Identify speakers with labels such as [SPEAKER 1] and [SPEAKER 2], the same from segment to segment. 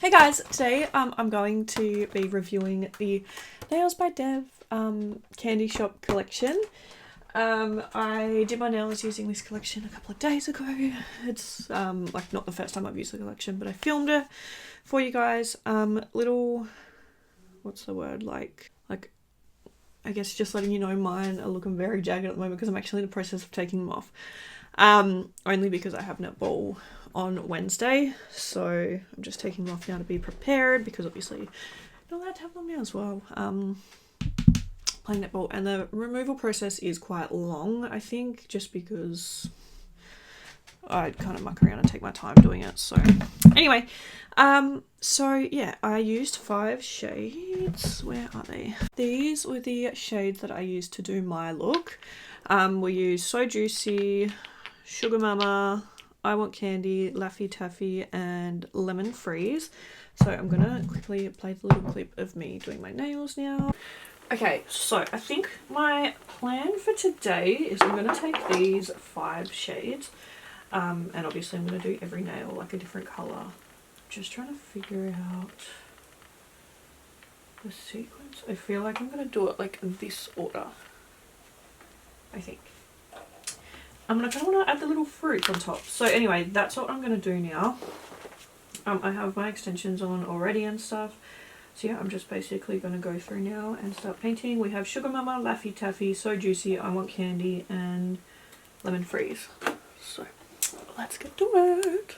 [SPEAKER 1] Hey guys, today I'm going to be reviewing the Nailz by Dev candy shop collection. I did my nails using this collection a couple of days ago. It's like not the first time I've used the collection, but I filmed it for you guys. Little, what's the word, like I guess just letting you know mine are looking very jagged at the moment because I'm actually in the process of taking them off. Only because I have netball on Wednesday, so I'm just taking them off now to be prepared because obviously you're not allowed to have them now as well. Playing netball, and the removal process is quite long, I think, just because I kind of muck around and take my time doing it. So anyway, so yeah, I used 5 shades. Where are they? These were the shades that I used to do my look. We used So Juicy, Sugar Mama, I Want Candy, Laffy Taffy, and Lemon Freeze. So I'm gonna quickly play the little clip of me doing my nails now. Okay, so I think my plan for today is I'm gonna take these 5 shades, and obviously I'm gonna do every nail like a different color. Just trying to figure out the sequence. I feel like I'm gonna do it like in this order, I think. I'm gonna kind of want to add the little fruits on top. So anyway, that's what I'm gonna do now. I have my extensions on already and stuff. So yeah, I'm just basically gonna go through now and start painting. We have Sugar Mama, Laffy Taffy, So Juicy, I Want Candy, and Lemon Freeze. So let's get to it.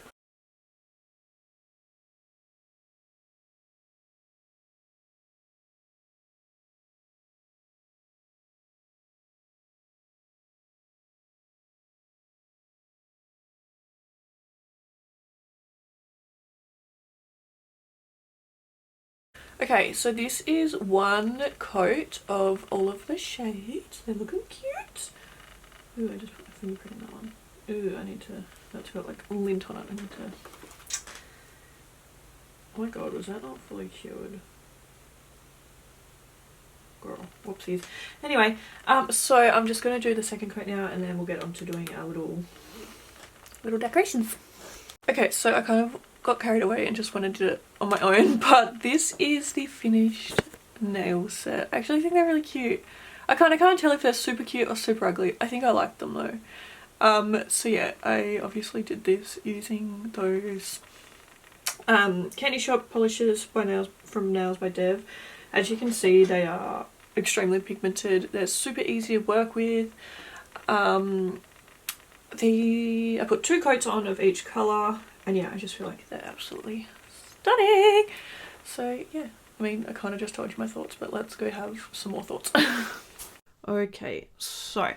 [SPEAKER 1] Okay, so this is one coat of all of the shades. They're looking cute. Ooh, I just put my fingerprint in that one. Ooh, I need to, that's got like lint on it. I need to, oh my god, was that not fully cured? Girl, whoopsies. Anyway, so I'm just going to do the second coat now and then we'll get on to doing our little decorations. Okay, so I kind of got carried away and just wanted to do it on my own, but this is the finished nail set. I actually think they're really cute. I can't tell if they're super cute or super ugly. I think I like them though. So yeah, I obviously did this using those candy shop polishes by Nailz, from Nailz by Dev. As you can see, they are extremely pigmented. They're super easy to work with. I put 2 coats on of each colour, and yeah, I just feel like they're absolutely stunning. So yeah, I mean, I kind of just told you my thoughts, but let's go have some more thoughts. Okay, so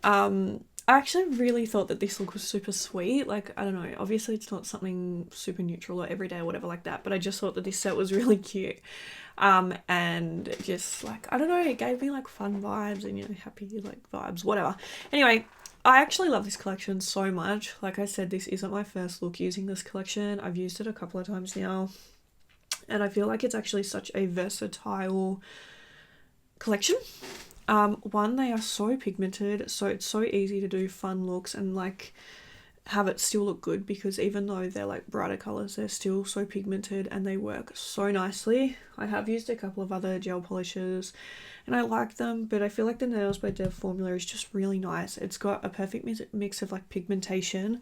[SPEAKER 1] I actually really thought that this look was super sweet. Like, I don't know, obviously it's not something super neutral or everyday or whatever like that, but I just thought that this set was really cute. And just like, I don't know, it gave me like fun vibes and, you know, happy like vibes, whatever. Anyway, I actually love this collection so much. Like I said, this isn't my first look using this collection. I've used it a couple of times now, and I feel like it's actually such a versatile collection. One, they are so pigmented, so it's so easy to do fun looks and like have it still look good, because even though they're like brighter colours, they're still so pigmented and they work so nicely. I have used a couple of other gel polishes and I like them, but I feel like the Nailz by Dev formula is just really nice. It's got a perfect mix of like pigmentation,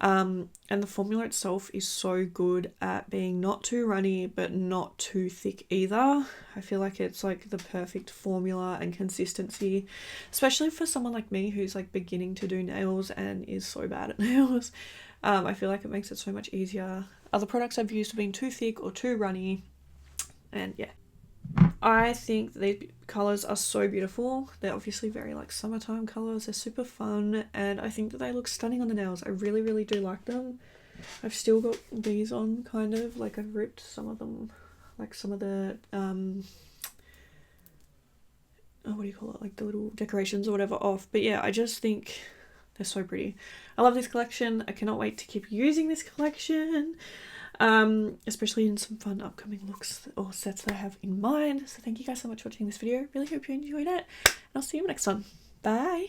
[SPEAKER 1] and the formula itself is so good at being not too runny but not too thick either. I feel like it's like the perfect formula and consistency, especially for someone like me who's like beginning to do nails and is so bad at nails. I feel like it makes it so much easier. Other products I've used have been too thick or too runny, and yeah. I think the colours are so beautiful. They're obviously very like summertime colours. They're super fun, and I think that they look stunning on the nails. I really, really do like them. I've still got these on, kind of like I've ripped some of them, like some of the oh, what do you call it, like the little decorations or whatever off. But yeah, I just think they're so pretty. I love this collection. I cannot wait to keep using this collection, especially in some fun upcoming looks or sets that I have in mind. So thank you guys so much for watching this video. Really hope you enjoyed it, and I'll see you in the next one. Bye.